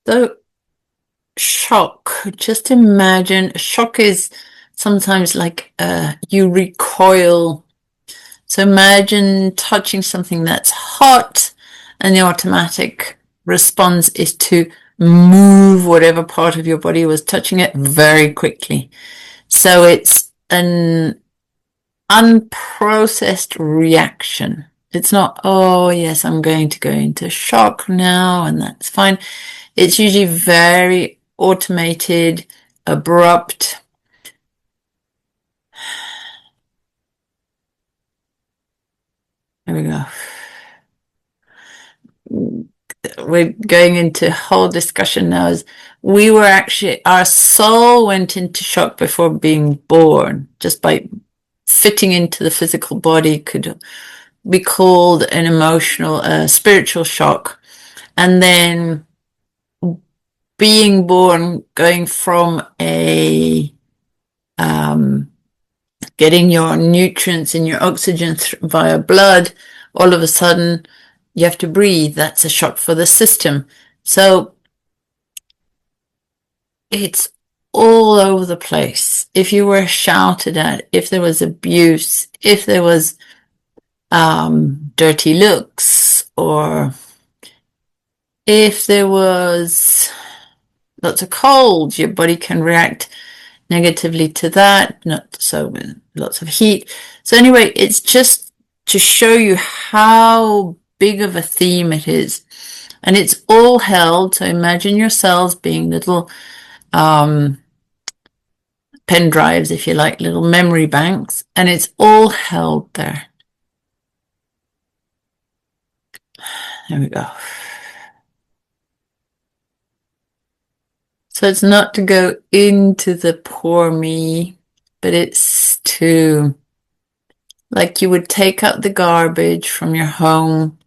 So shock, just imagine, shock is sometimes like you recoil. So imagine touching something that's hot, and the automatic response is to move whatever part of your body was touching it very quickly. So it's an unprocessed reaction. It's not, oh, yes, I'm going to go into shock now, and that's fine. It's usually very automated, abrupt. There we go. We're going into a whole discussion now. As we were actually, our soul went into shock before being born, just by fitting into the physical body could be called an emotional, spiritual shock. And then being born, going from a getting your nutrients and your oxygen via blood, all of a sudden you have to breathe. That's a shock for the system. So it's all over the place. If you were shouted at, if there was abuse, if there was dirty looks, or if there was lots of cold, your body can react negatively to that, not so with lots of heat. So anyway, it's just to show you how big of a theme it is. And it's all held, so imagine your cells being little pen drives, if you like, little memory banks, and it's all held there. There we go. So it's not to go into the poor me, but it's to, like you would take out the garbage from your home,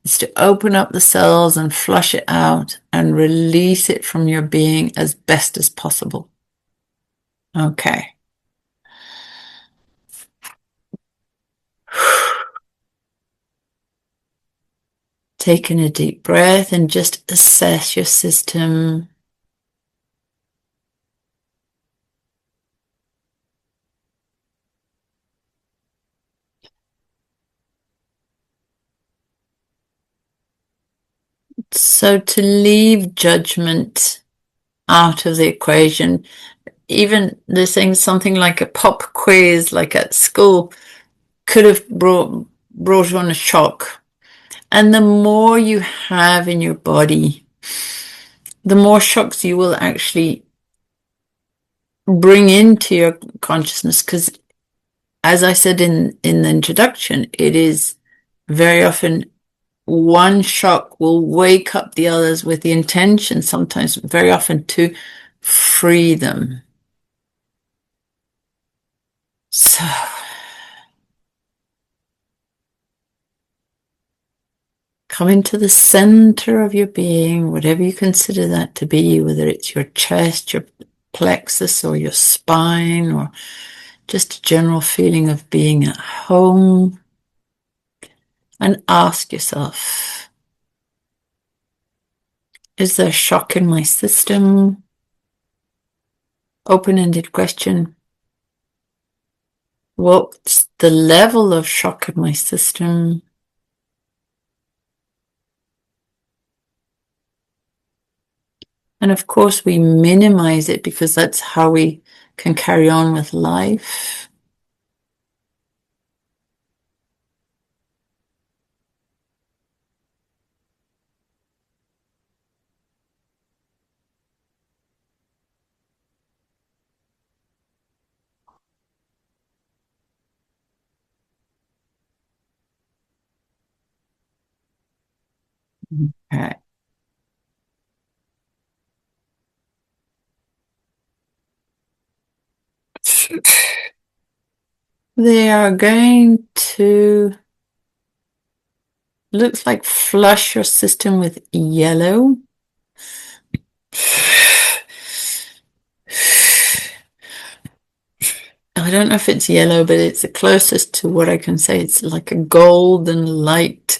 it's to open up the cells and flush it out and release it from your being as best as possible. Okay. Taking a deep breath and just assess your system. So to leave judgment out of the equation, even they're saying something like a pop quiz, like at school, could have brought on a shock. And the more you have in your body, the more shocks you will actually bring into your consciousness. Because as I said in the introduction, it is very often one shock will wake up the others with the intention, sometimes very often, to free them. So come into the center of your being, whatever you consider that to be, whether it's your chest, your plexus, or your spine, or just a general feeling of being at home. And ask yourself, is there shock in my system? Open-ended question. What's the level of shock in my system? And of course, we minimize it because that's how we can carry on with life. Okay. They are going to, looks like, flush your system with yellow. I don't know if it's yellow, but it's the closest to what I can say. It's like a golden light,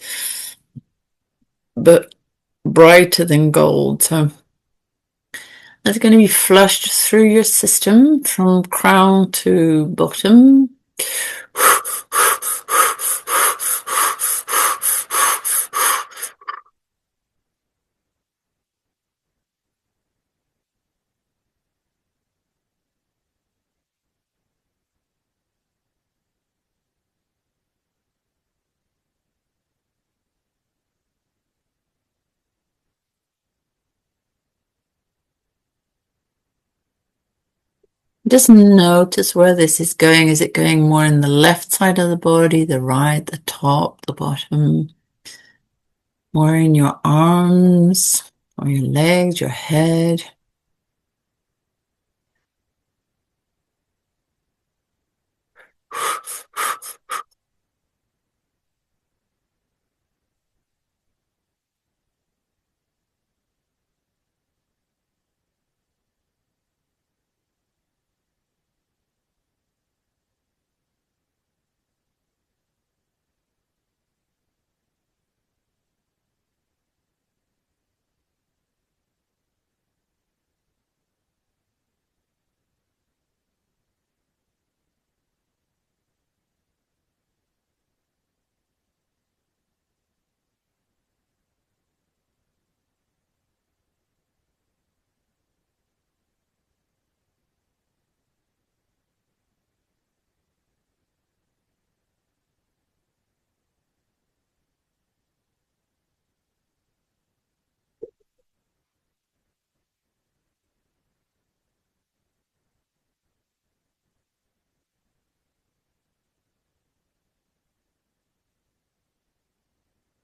but brighter than gold. So That's going to be flushed through your system from crown to bottom. Just notice where this is going. Is it going more in the left side of the body, the right, the top, the bottom? More in your arms or your legs, your head?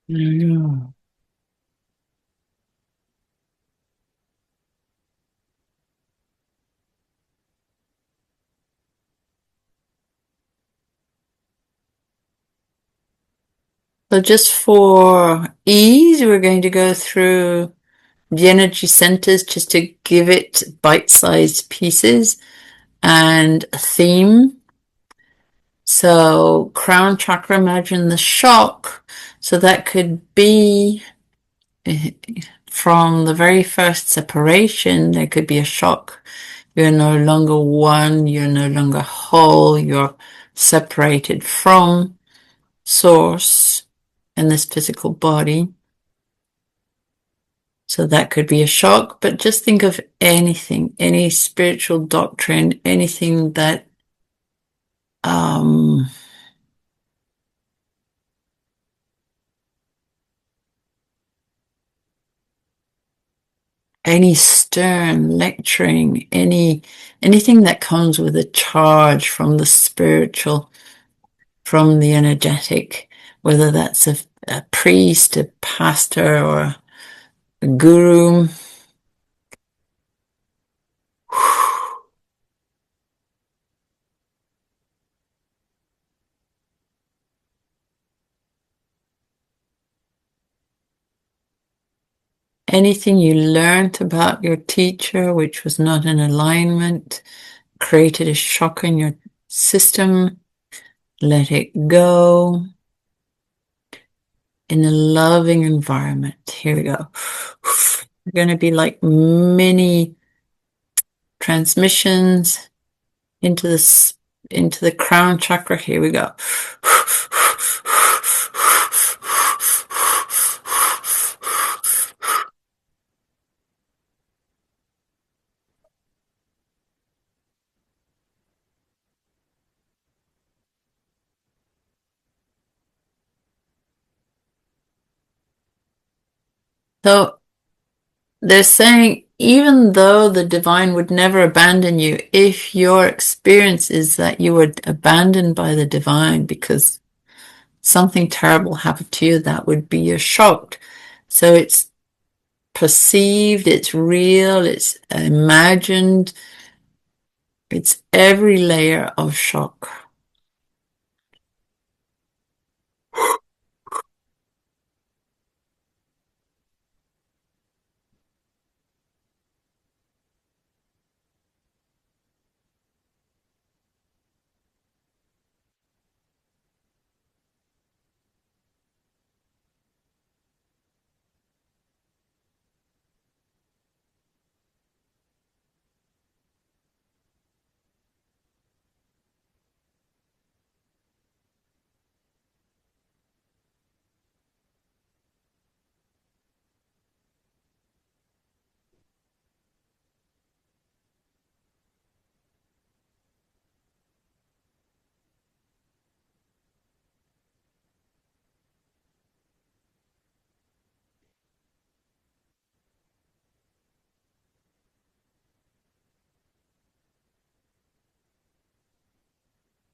Mm. So just for ease, we're going to go through the energy centers just to give it bite-sized pieces and a theme. So crown chakra, imagine the shock. So that could be from the very first separation, there could be a shock. You're no longer one, you're no longer whole, you're separated from source in this physical body. So that could be a shock, but just think of anything, any spiritual doctrine, anything that any stern lecturing, anything that comes with a charge from the spiritual, from the energetic, whether that's a priest, a pastor, or a guru. Anything you learned about your teacher, which was not in alignment, created a shock in your system, let it go in a loving environment. Here we go. We're going to be like mini transmissions into the crown chakra. Here we go. So they're saying, even though the divine would never abandon you, if your experience is that you were abandoned by the divine because something terrible happened to you, that would be you're shocked. So it's perceived, it's real, it's imagined, it's every layer of shock.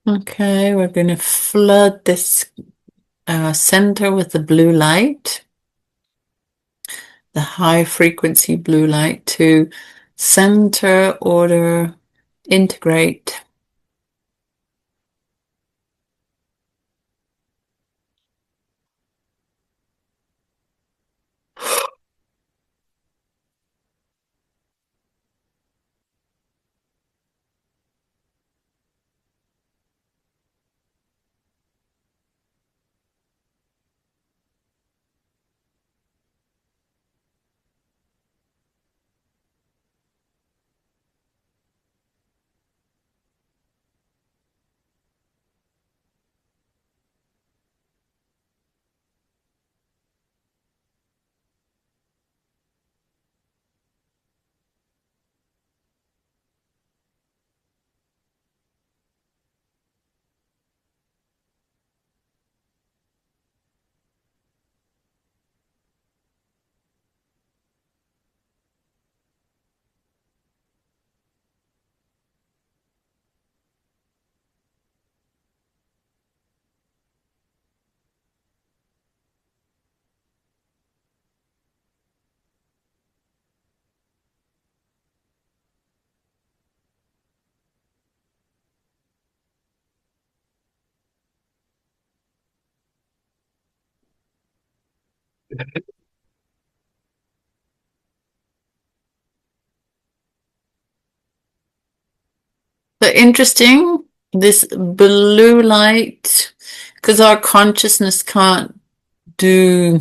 Okay, we're going to flood this center with the blue light, the high frequency blue light, to center, order, integrate. So interesting, this blue light, because our consciousness can't do,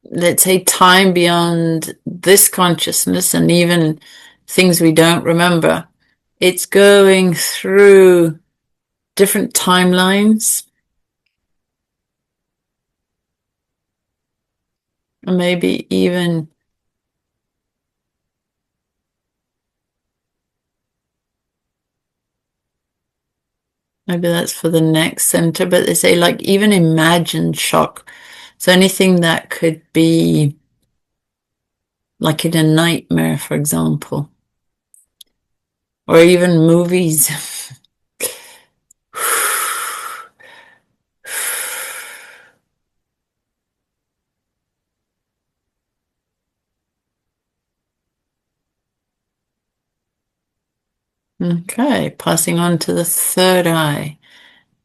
let's say, time beyond this consciousness and even things we don't remember. It's going through different timelines, and maybe even maybe that's for the next center, but they say like even imagined shock. So anything that could be like in a nightmare, for example, or even movies. Okay, passing on to the third eye,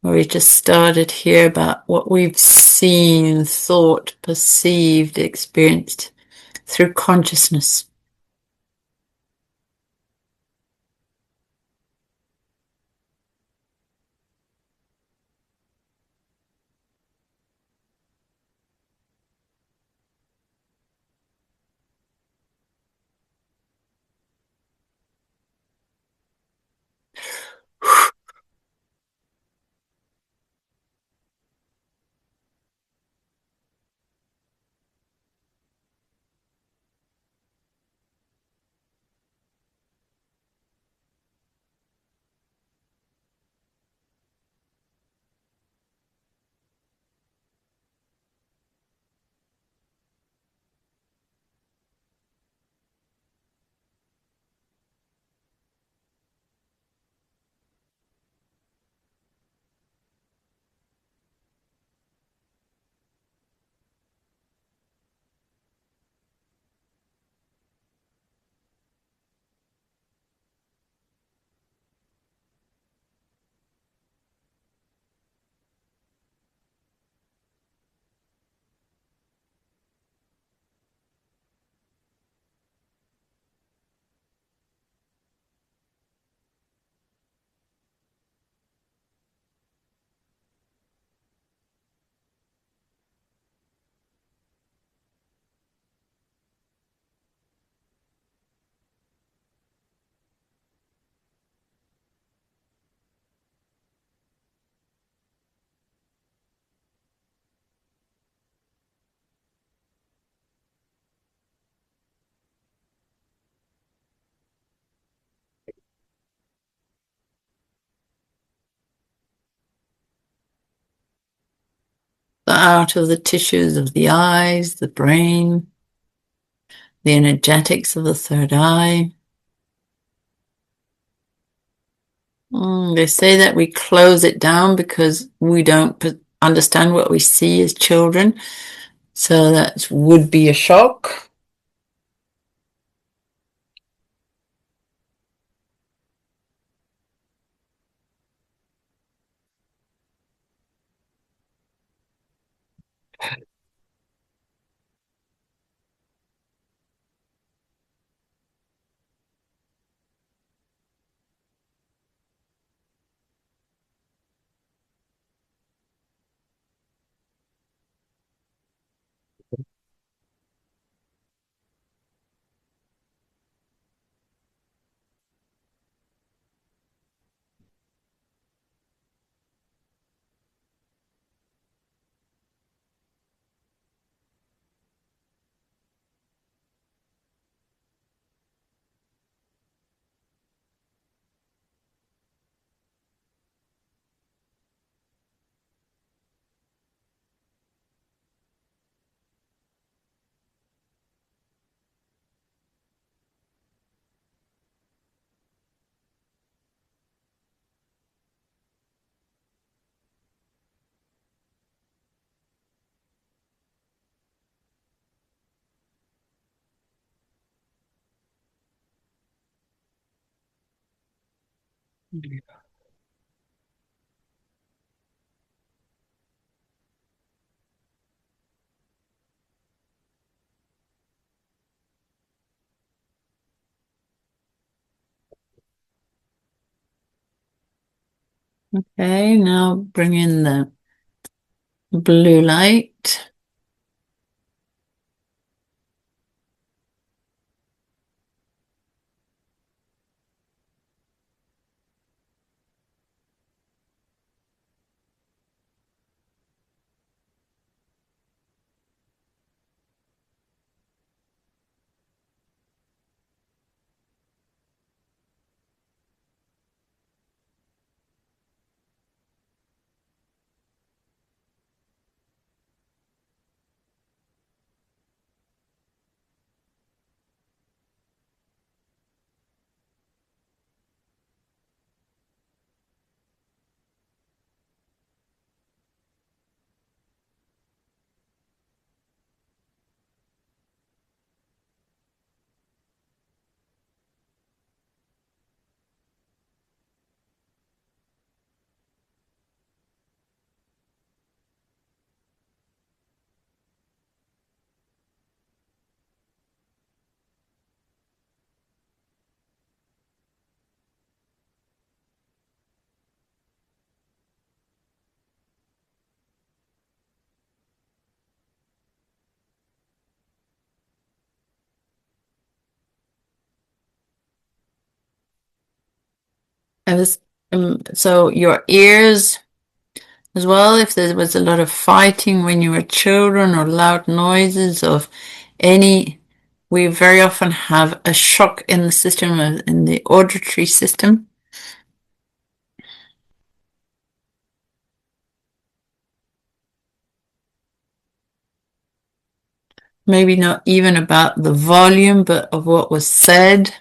where we just started here about what we've seen, thought, perceived, experienced through consciousness. Out of the tissues of the eyes, the brain, the energetics of the third eye. They say that we close it down because we don't understand what we see as children. So that would be a shock. Okay, now bring in the blue light. I was, so your ears as well, if there was a lot of fighting when you were children or loud noises of any, we very often have a shock in the system, in the auditory system. Maybe not even about the volume, but of what was said.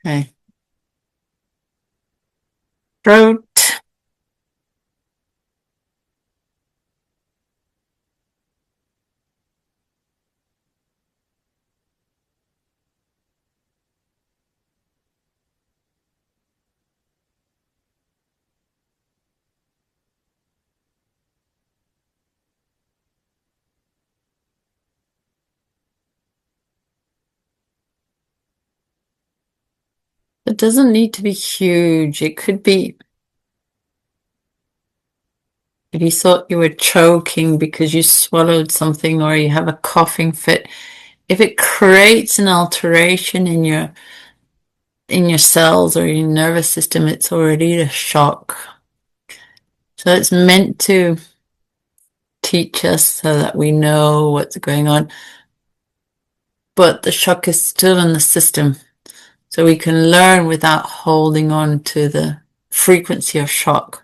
Okay. Throat. It doesn't need to be huge. It could be if you thought you were choking because you swallowed something or you have a coughing fit. If it creates an alteration in your cells or your nervous system, it's already a shock. So it's meant to teach us so that we know what's going on. But the shock is still in the system. So we can learn without holding on to the frequency of shock.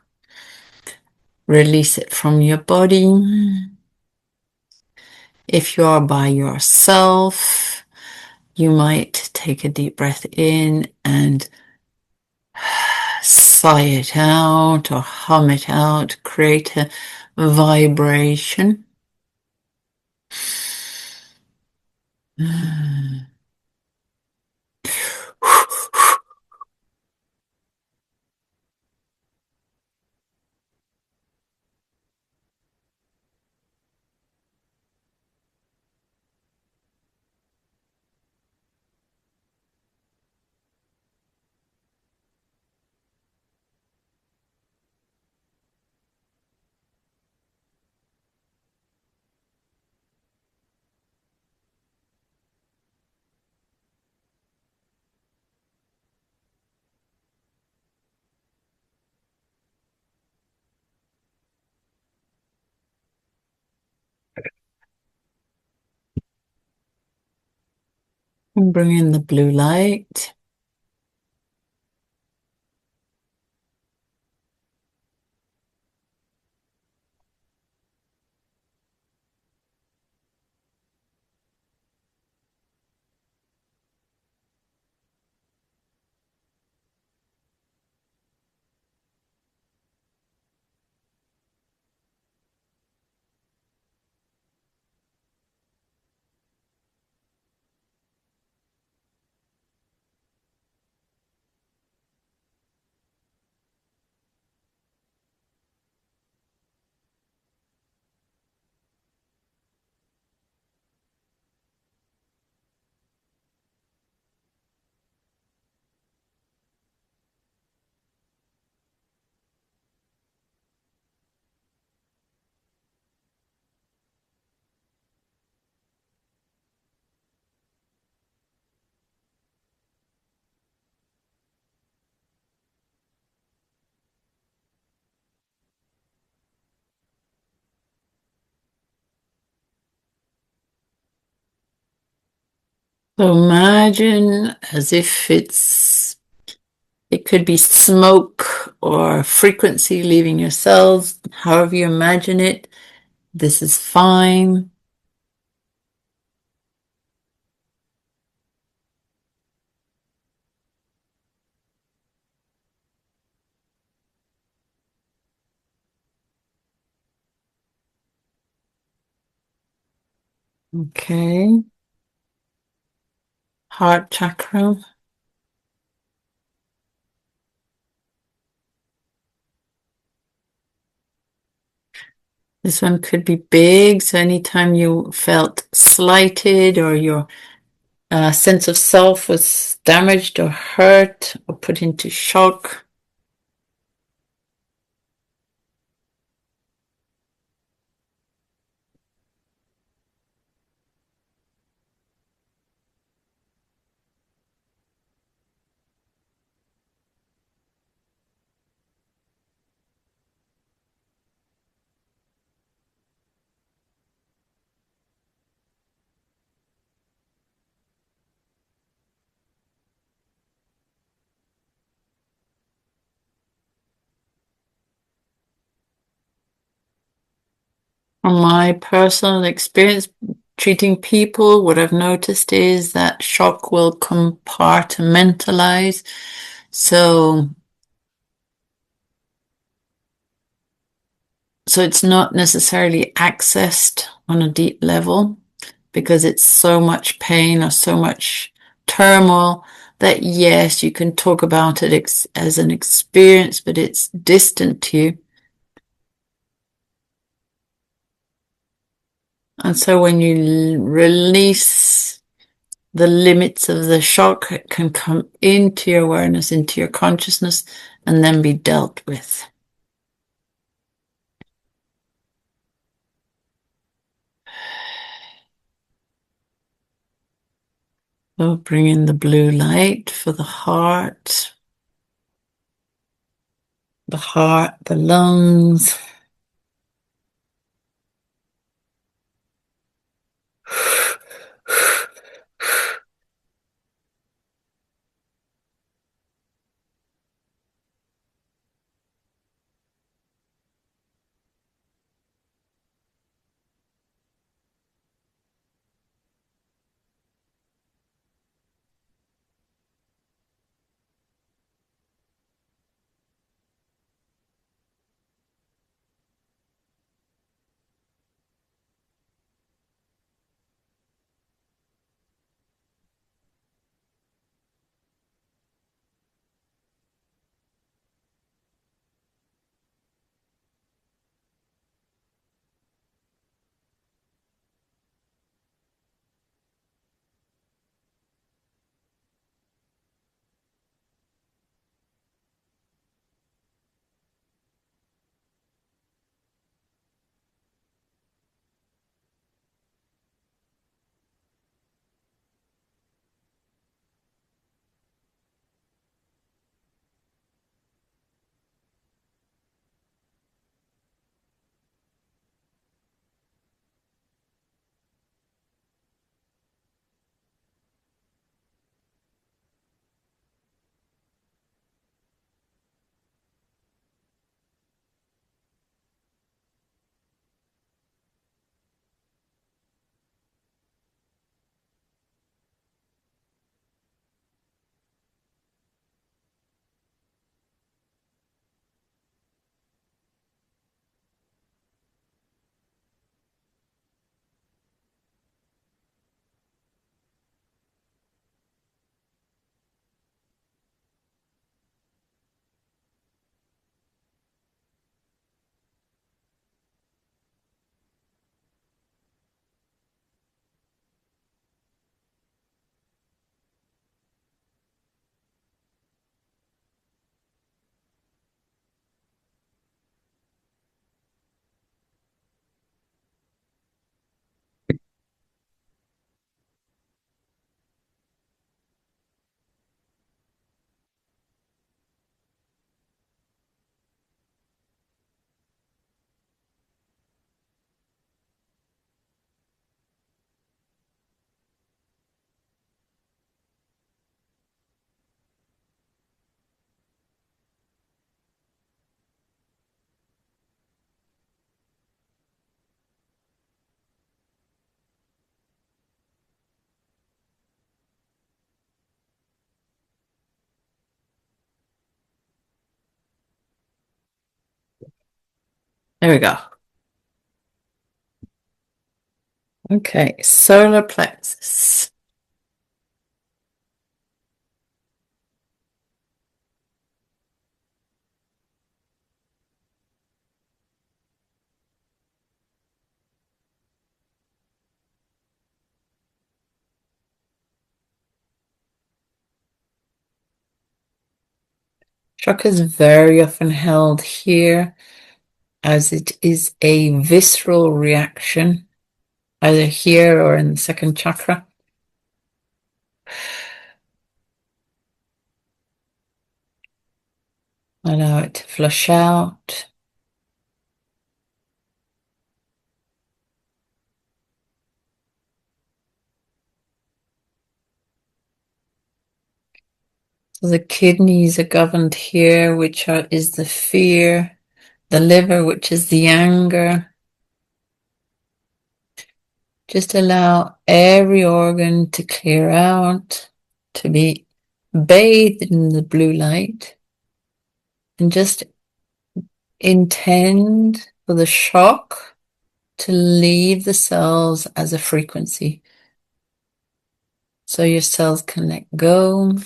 Release it from your body. If you are by yourself, you might take a deep breath in and sigh it out or hum it out, create a vibration. And bring in the blue light. So imagine as if it could be smoke or frequency leaving your cells, however you imagine it. This is fine. Okay. Heart chakra. This one could be big. So anytime you felt slighted or your sense of self was damaged or hurt or put into shock. From my personal experience treating people, what I've noticed is that shock will compartmentalize. So it's not necessarily accessed on a deep level because it's so much pain or so much turmoil that yes, you can talk about it as an experience, but it's distant to you. And so when you release the limits of the shock can come into your awareness, into your consciousness, and then be dealt with. So bring in the blue light for the heart, the lungs. There we go. Okay, solar plexus. Chakra is very often held here as it is a visceral reaction, either here or in the second chakra. Allow it to flush out. So the kidneys are governed here, which is the fear. The liver, which is the anger. Just allow every organ to clear out, to be bathed in the blue light, and just intend for the shock to leave the cells as a frequency. So your cells can let go,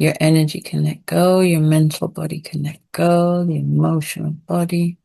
your energy can let go, your mental body can let go, the emotional body.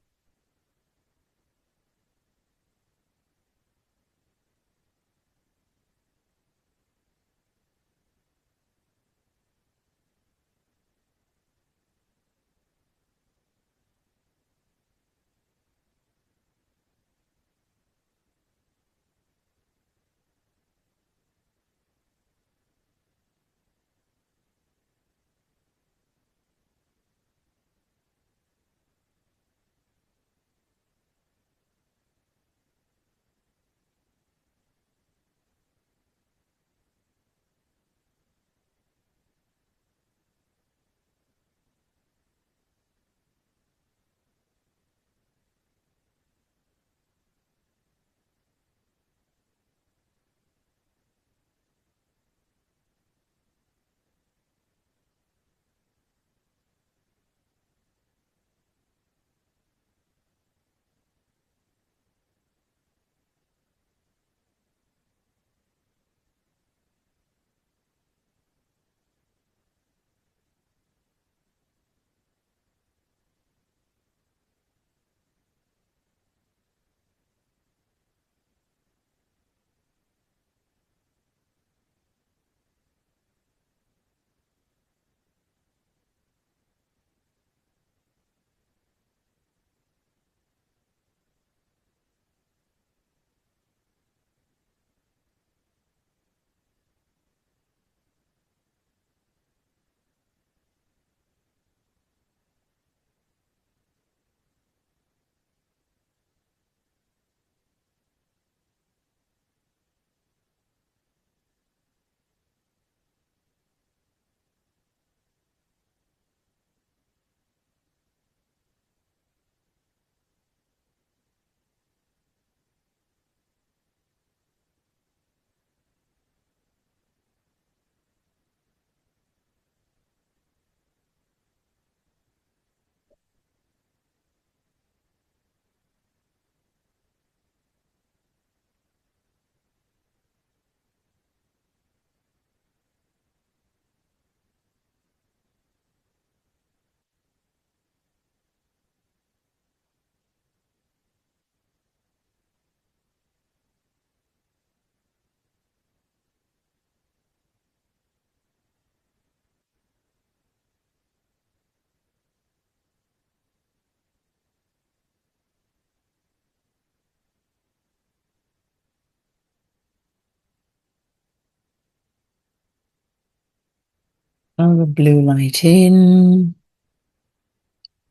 All the blue light in.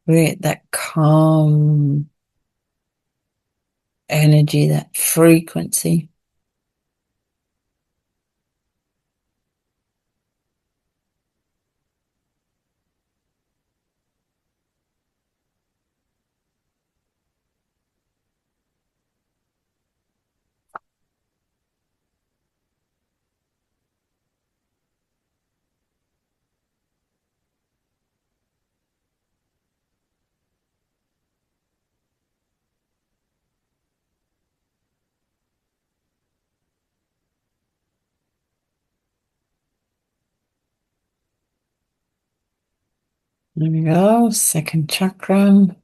Create that calm energy, that frequency. There we go, second chakra.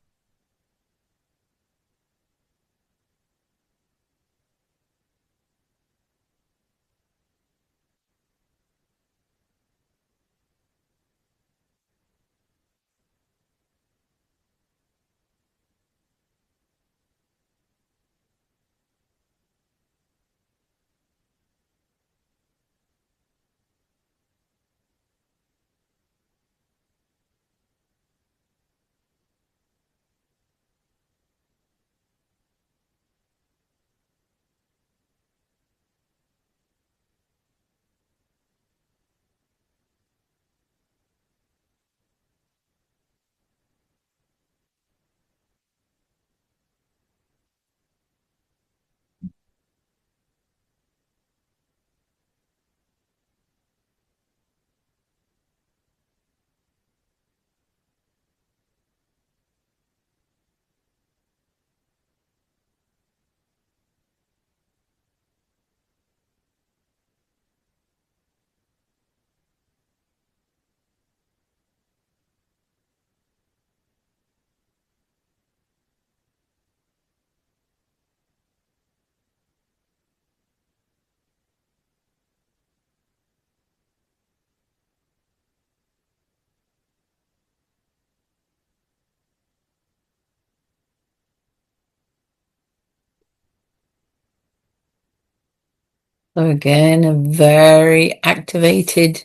So again, a very activated,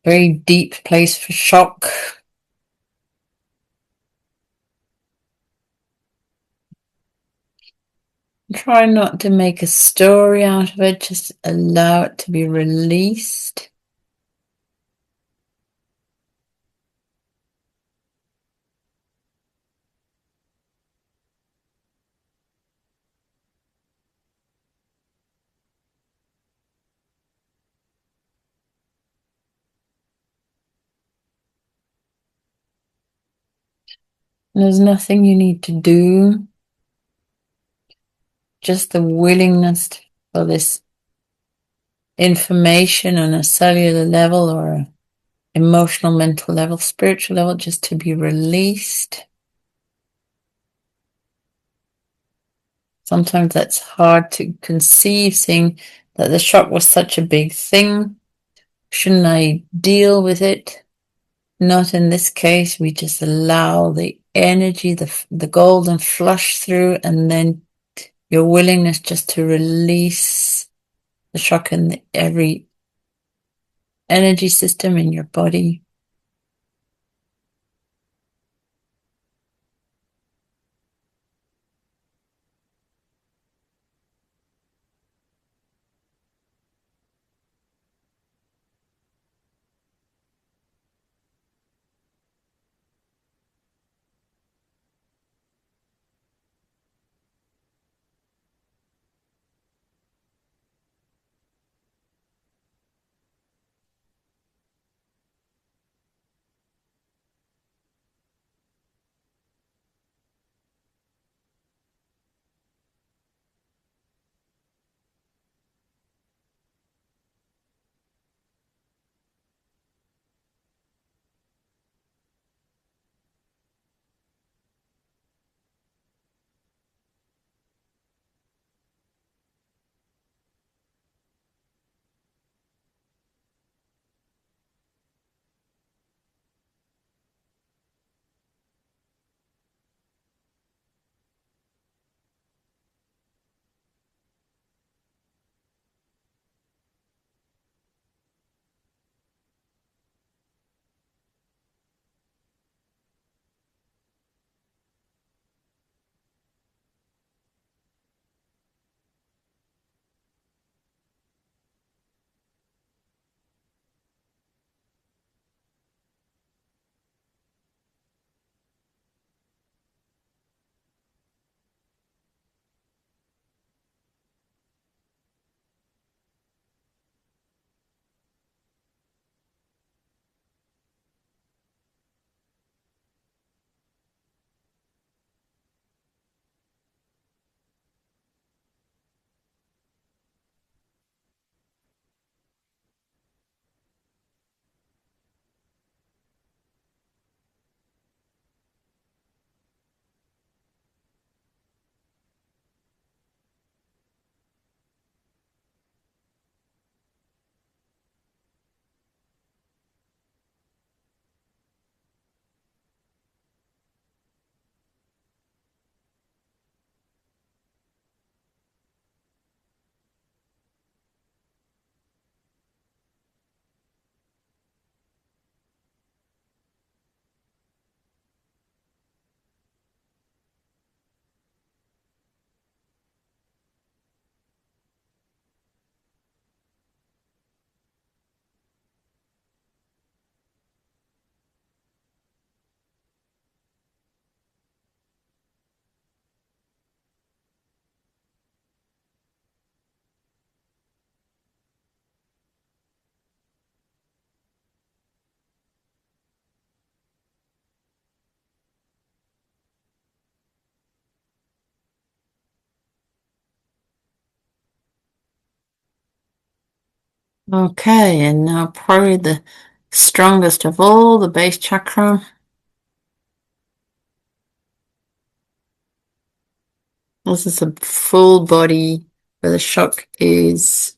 very deep place for shock. Try not to make a story out of it, just allow it to be released. There's nothing you need to do, just the willingness for this information on a cellular level or emotional, mental level, spiritual level, just to be released. Sometimes that's hard to conceive, seeing that the shock was such a big thing. Shouldn't I deal with it? Not in this case. We just allow the energy, the golden flush through, and then your willingness just to release the shock in every energy system in your body. Okay, and now probably the strongest of all, the base chakra. This is a full body where the shock is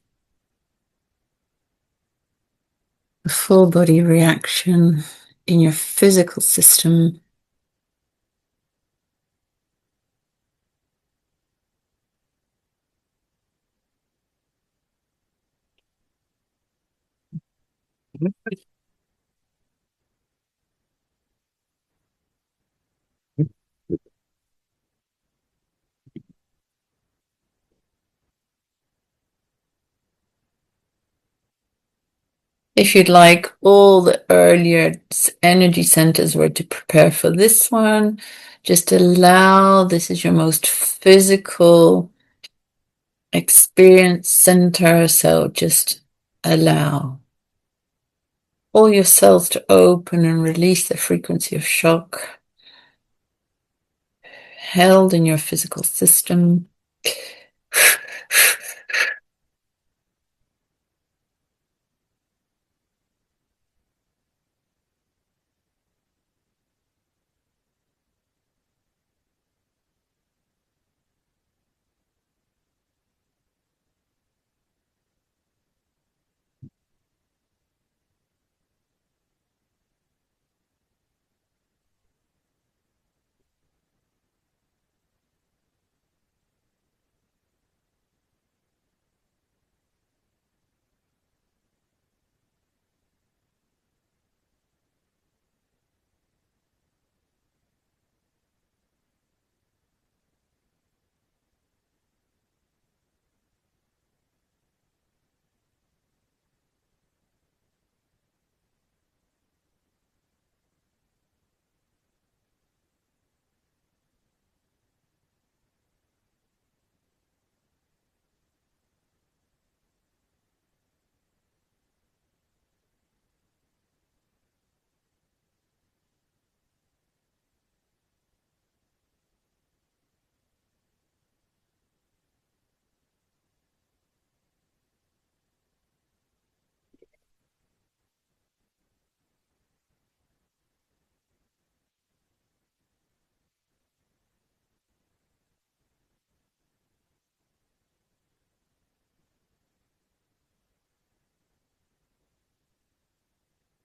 a full body reaction in your physical system. If you'd like, all the earlier energy centers were to prepare for this one. Just allow, this is your most physical experience center, so just allow all your cells to open and release the frequency of shock held in your physical system.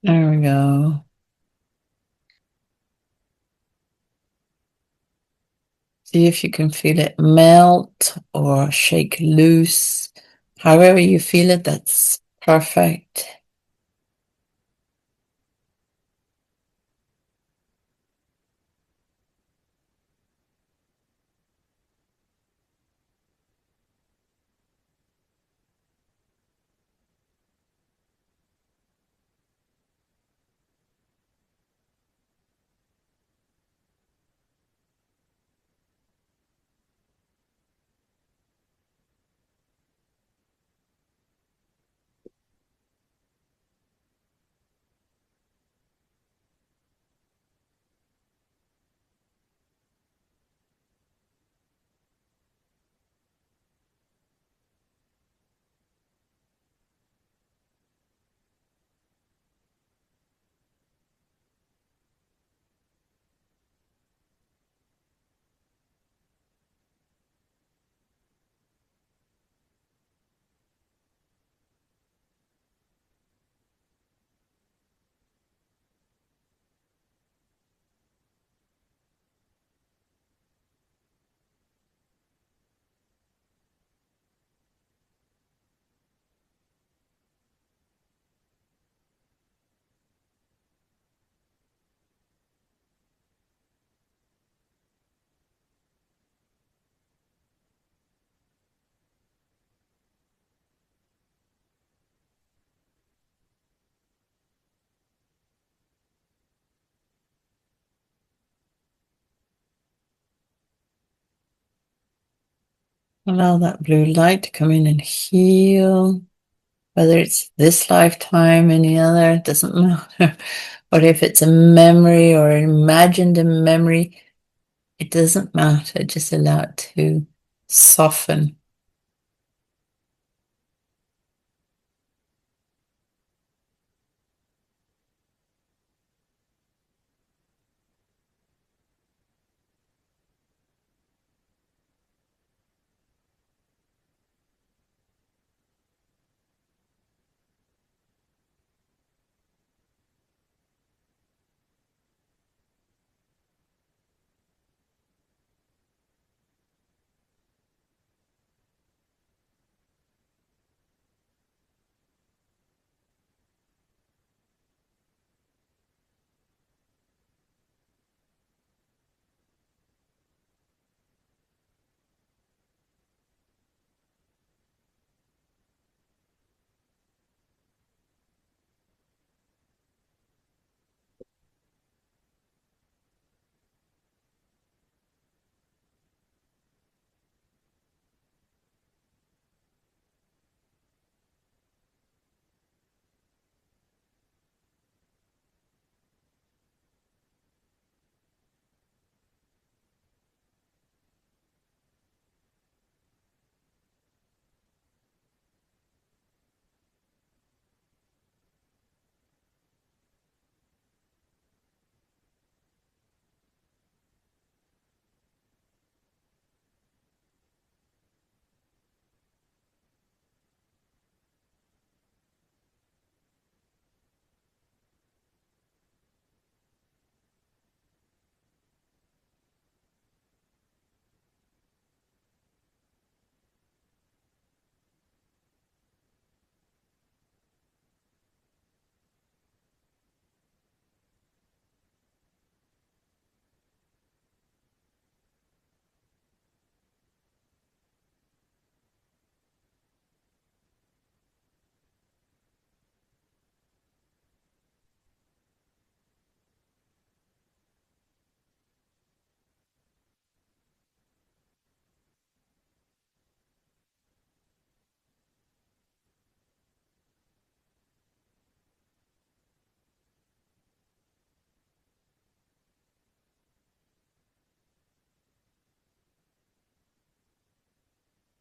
There we go. See if you can feel it melt or shake loose. However you feel it, that's perfect. Allow that blue light to come in and heal. Whether it's this lifetime, any other, it doesn't matter. But if it's a memory or imagined a memory, it doesn't matter. Just allow it to soften.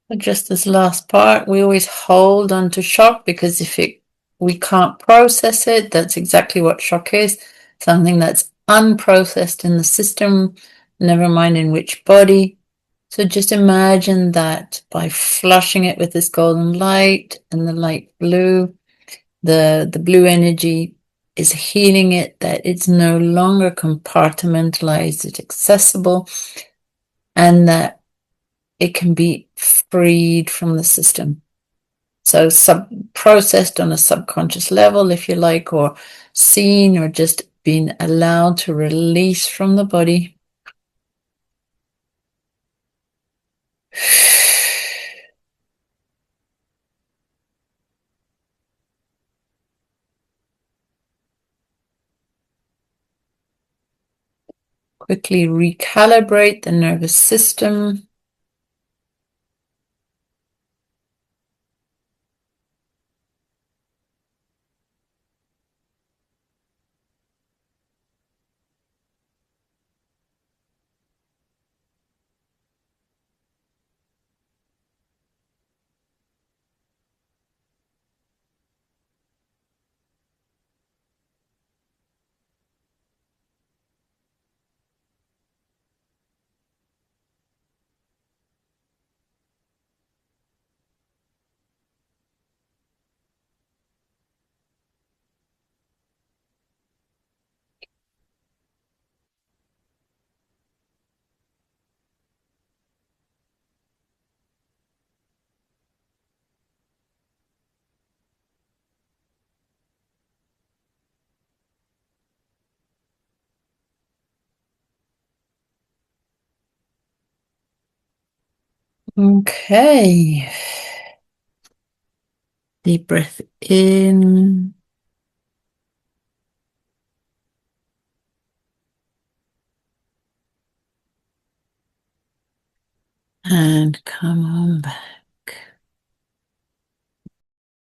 But just this last part, we always hold on to shock because we can't process it, that's exactly what shock is. Something that's unprocessed in the system, never mind in which body. So just imagine that by flushing it with this golden light and the light blue, the blue energy is healing it, that it's no longer compartmentalized, it's accessible, and that it can be freed from the system. So processed on a subconscious level, if you like, or seen, or just being allowed to release from the body. Quickly recalibrate the nervous system. Okay. Deep breath in. And come on back.